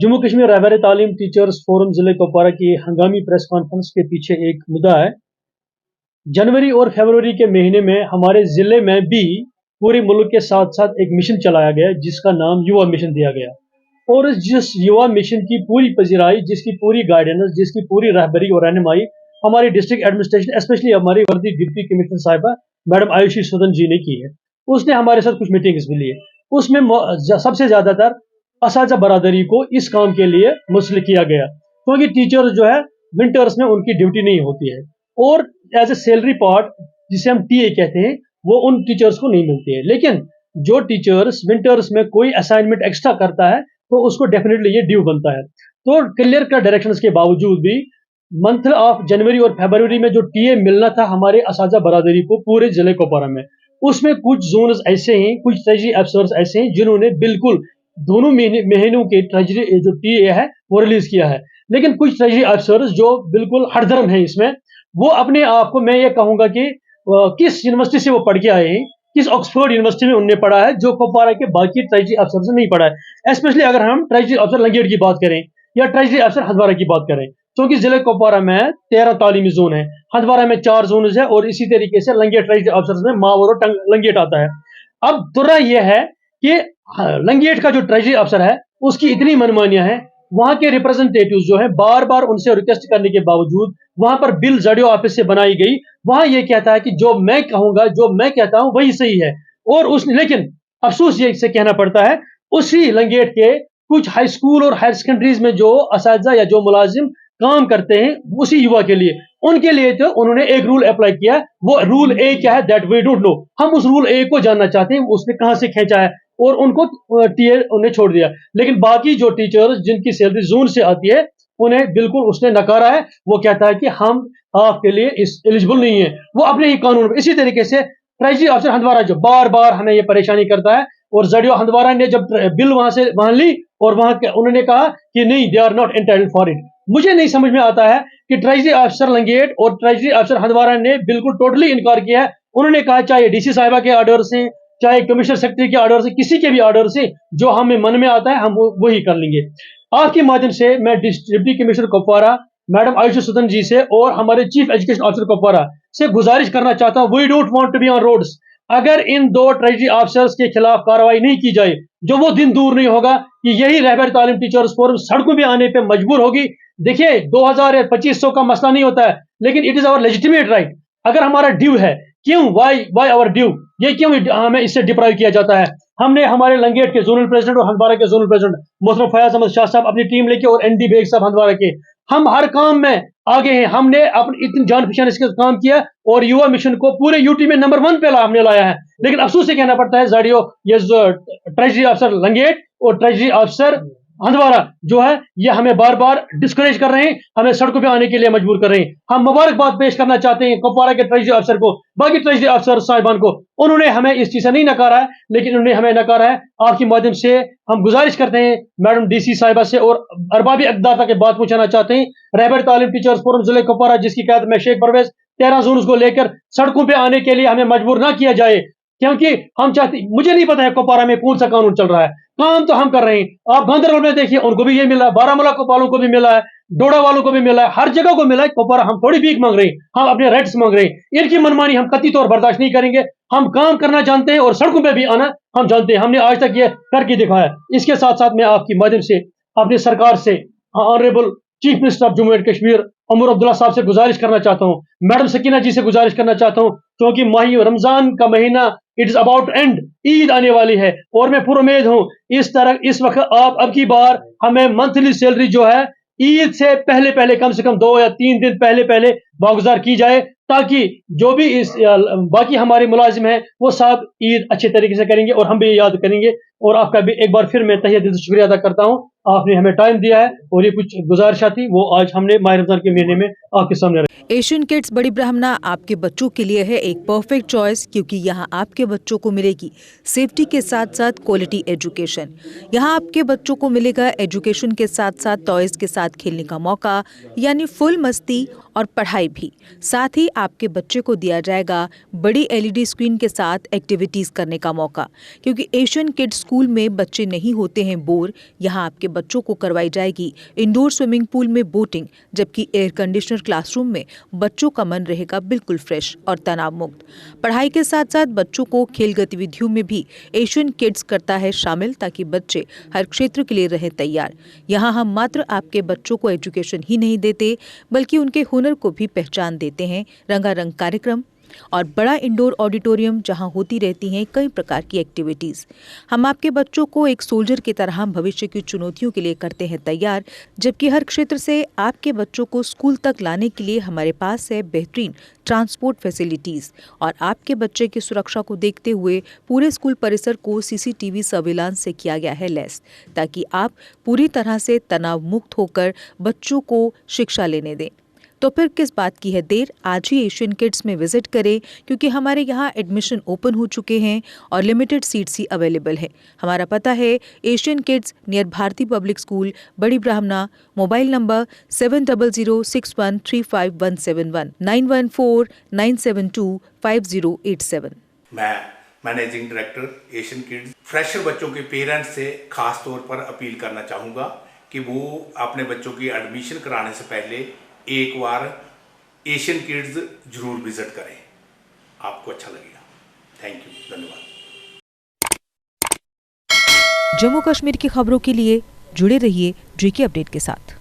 जम्मू कश्मीर रहबर तालीम teachers forum जिले कुपवारा की हंगामी प्रेस कॉन्फ्रेंस के पीछे एक मुद्दा है। जनवरी और फरवरी के महीने में हमारे जिले में भी पूरे मुल्क के साथ साथ एक मिशन चलाया गया जिसका नाम युवा मिशन दिया गया। और जिस युवा मिशन की पूरी पजीराई, जिसकी पूरी गाइडेंस, जिसकी पूरी रहबरी और रहनुमाई हमारी डिस्ट्रिक्ट एडमिनिस्ट्रेशन, स्पेशली हमारी वर्दी डिप्टी कमिश्नर साहिबा मैडम आयुषी सुदन जी ने की है। उसने हमारे साथ कुछ मीटिंग्स भी ली है। उसमें सबसे ज्यादातर असाजा बरादरी को इस काम के लिए मुस्लिक किया गया, क्योंकि टीचर्स जो है विंटर्स में उनकी ड्यूटी नहीं होती है और एज ए सैलरी पार्ट जिसे हम टीए कहते हैं वो उन टीचर्स को नहीं मिलती है। लेकिन जो टीचर्स विंटर्स में कोई असाइनमेंट एक्स्ट्रा करता है तो उसको डेफिनेटली ये ड्यू बनता है। तो क्लियर कट डायरेक्शंस के बावजूद भी मंथ ऑफ जनवरी और फरवरी में जो टीए मिलना था हमारे असाजा बरादरी को पूरे जिले कुपवारा में, उसमें कुछ जोन्स ऐसे हैं, कुछ ट्रेजरी अफसर्स ऐसे हैं जिन्होंने बिल्कुल दोनों महीनों के ट्रेजरी जो टीए है वो रिलीज किया है। लेकिन कुछ ट्रेजरी अफसर्स जो बिल्कुल हरदर्म है इसमें, वो अपने आप को, मैं ये कहूंगा कि किस यूनिवर्सिटी से वो पढ़ के आए हैं, किस ऑक्सफोर्ड यूनिवर्सिटी में उन्होंने पढ़ा है, जो कुपवारा के बाकी ट्रेजरी अफसर से नहीं पढ़ा है। स्पेशली अगर हम ट्रेजरी अफसर लंगेट की बात करें या ट्रेजरी अफसर हंदवारा की बात करें, क्योंकि जिले कुपवारा में 13 तालीमी जोन है, हंदवारा में 4 जोन है और इसी तरीके से लंगेट ट्रेजरी अफसर में मावर और लंगेट आता है। अब दुर्रा यह है कि लंगेट का जो ट्रेजरी अफसर है उसकी इतनी मनमानियां हैं, वहां के रिप्रेजेंटेटिव्स जो है बार बार उनसे रिक्वेस्ट करने के बावजूद वहां पर बिल जडियो ऑफिस से बनाई गई, वहां ये कहता है कि जो मैं कहूंगा, जो मैं कहता हूं वही सही है। और उसने, लेकिन अफसोस ये से कहना पड़ता है, उसी लंगेट के कुछ हाई स्कूल और हायर सेकेंडरीज में जो असातिज़ा या जो मुलाजिम काम करते हैं उसी युवा के लिए, उनके लिए तो उन्होंने एक रूल अप्लाई किया। वो रूल ए क्या है दैट वी डोंट नो। हम उस रूल ए को जानना चाहते हैं, उसने कहां से खींचा है और उनको टीए उन्हें छोड़ दिया। लेकिन बाकी जो टीचर्स जिनकी सैलरी जोन से आती है उन्हें बिल्कुल उसने नकारा है। वो कहता है कि हम आपके लिए इस एलिजिबल नहीं है, वो अपने ही कानून। इसी तरीके से ट्रेजरी अफसर हंदवारा जो बार बार हमें ये परेशानी करता है, और जडियो हंदवारा ने जब बिल वहां ली और उन्होंने कहा कि नहीं, they are not entitled for it. मुझे नहीं समझ में आता है कि ट्रेजरी अफसर लंगेट और ट्रेजरी अफसर हंदवारा ने बिल्कुल टोटली इनकार किया है। उन्होंने कहा चाहे डीसी साहिबा के ऑर्डर से, चाहे कमिश्नर सेक्रेटरी के ऑर्डर से, किसी के भी ऑर्डर से जो हमें मन में आता है हम वही कर लेंगे। आपके माध्यम से मैं deputy commissioner Kupwara madam Ayushi Sudan ji से और हमारे चीफ एजुकेशन ऑफिसर कुपवारा से गुजारिश करना चाहता हूं, we don't want to be on roads. अगर इन 2 ट्रेजरी ऑफिसर्स के खिलाफ कार्रवाई नहीं की जाए, जो वो दिन दूर नहीं होगा कि यही रहबर तालीम टीचर्स फोरम सड़कों पे आने पे मजबूर होगी। देखिए 2000 या 2500 का मसला नहीं होता है, लेकिन it is our legitimate right. अगर हमारा ड्यू है, क्यों, वाई आवर ड्यू, ये क्यों हमें इससे डिप्राइव किया जाता है। हमने हमारे लंगेट के जोनल प्रेसिडेंट और हंदवारा के जोनल प्रेसिडेंट मोहतरम फयाज अहमद शाह साहब अपनी टीम लेके, और एनडी बेग साहब हंदवारा के, हम हर काम में आगे हैं। हमने अपनी इतनी जान पहचान इसके काम किया और युवा मिशन को पूरे यूटी में नंबर 1 पे हमने लाया है। लेकिन अफसोस से कहना पड़ता है जाडियो, ये ट्रेजरी अफसर लंगेट और ट्रेजरी अफसर हंदवारा जो है ये हमें बार बार डिस्करेज कर रहे हैं, हमें सड़कों पे आने के लिए मजबूर कर रहे हैं। हम मुबारकबाद पेश करना चाहते हैं कुपवारा के ट्रेजरी अफसर को, बाकी ट्रेजरी अफसर साहिबान को। उन्होंने हमें इस चीज से नहीं नकारा है, लेकिन उन्होंने हमें नकारा है। आपके माध्यम से हम गुजारिश करते हैं मैडम डीसी साहिबा से और अरबाबी इक़्तिदार तक बात पहुंचाना चाहते हैं। रहबर तालीम टीचर्स फोरम जिले कुपवारा जिसकी क़यादत में शेख परवेज 13 जून को लेकर सड़कों पे आने के लिए हमें मजबूर ना किया जाए, क्योंकि हम चाहते, मुझे नहीं पता है कुपवारा में कौन सा कानून चल रहा है, काम तो हम कर रहे हैं। आप गांधरबल में देखिए, उनको भी ये मिला है, बारामूला वालों को भी मिला है, डोडा वालों को भी मिला है, हर जगह को मिला है। कुपवारा हम थोड़ी भीख मांग रहे हैं, हम अपने राइट्स मांग रहे हैं। इनकी मनमानी हम कतई तौर बर्दाश्त नहीं करेंगे। हम काम करना जानते हैं और सड़कों पे भी आना हम जानते हैं, हमने आज तक ये करके दिखाया। इसके साथ साथ मैं आपकी माध्यम से अपनी सरकार से, honourable chief minister of Jammu and Kashmir Omar Abdullah sahab से गुजारिश करना चाहता हूं, मैडम सकीना जी से गुजारिश करना चाहता हूं, क्योंकि माही रमजान का महीना it is about and, Eid आने वाली है और मैं पुरुमेद हूं इस वक्त आप अब की बार हमें मंथली सैलरी जो है ईद से पहले पहले, कम से कम 2 या 3 दिन पहले पहले वागुजार की जाए, ताकि जो भी इस बाकी हमारे मुलाजिम हैं वो सब ईद अच्छे तरीके से करेंगे और हम भी याद करेंगे। और आपका भी एक बार फिर मैं तहे दिल से शुक्रिया अदा करता हूं, आपने हमें टाइम दिया है और ये कुछ गुजारिश थी वो आज हमने माह रमजान के महीने में आपके सामने रखी। एशियन किड्स बड़ी ब्राह्मणा आपके बच्चों के लिए है एक परफेक्ट चॉइस, क्योंकि यहाँ आपके बच्चों को मिलेगी सेफ्टी के साथ साथ क्वालिटी एजुकेशन। यहाँ आपके बच्चों को मिलेगा एजुकेशन के साथ साथ टॉयज के साथ खेलने का मौका, यानी फुल मस्ती और पढ़ाई भी। साथ ही आपके बच्चे को दिया जाएगा बड़ी एलईडी स्क्रीन के साथ एक्टिविटीज करने का मौका, क्योंकि एशियन किड्स स्कूल में बच्चे नहीं होते हैं बोर। यहाँ आपके बच्चों को करवाई जाएगी इंडोर स्विमिंग पूल में बोटिंग, जबकि एयर कंडीशनर क्लासरूम में बच्चों का मन रहेगा बिल्कुल फ्रेश और तनाव मुक्त। पढ़ाई के साथ साथ बच्चों को खेल गतिविधियों में भी एशियन किड्स करता है शामिल, ताकि बच्चे हर क्षेत्र के लिए रहें तैयार। यहाँ हम मात्र आपके बच्चों को एजुकेशन ही नहीं देते, बल्कि उनके हुनर को भी पहचान देते हैं। रंगारंग कार्यक्रम और बड़ा इंडोर ऑडिटोरियम जहां होती रहती हैं कई प्रकार की एक्टिविटीज। हम आपके बच्चों को एक सोल्जर की तरह भविष्य की चुनौतियों के लिए करते हैं तैयार, जबकि हर क्षेत्र से आपके बच्चों को स्कूल तक लाने के लिए हमारे पास है बेहतरीन ट्रांसपोर्ट फैसिलिटीज। और आपके बच्चे की सुरक्षा को देखते हुए पूरे स्कूल परिसर को CCTV सर्विलांस से किया गया है लैस, ताकि आप पूरी तरह से तनाव मुक्त होकर बच्चों को शिक्षा लेने दें। तो फिर किस बात की है देर, आज ही एशियन किड्स में विजिट करें, क्योंकि हमारे यहाँ एडमिशन ओपन हो चुके हैं और लिमिटेड सीट्स ही अवेलेबल है। हमारा पता है Asian kids near Bharati public school, Bari Brahmana. Mobile number 7006135171 9149725087। मैं managing director Asian kids fresher बच्चों के पेरेंट्स से खास तौर पर अपील करना चाहूँगा कि वो अपने बच्चों की एडमिशन कराने से पहले एक बार एशियन किड्स जरूर विजिट करें, आपको अच्छा लगेगा। थैंक यू, धन्यवाद। जम्मू कश्मीर की खबरों के लिए जुड़े रहिए JK अपडेट के साथ।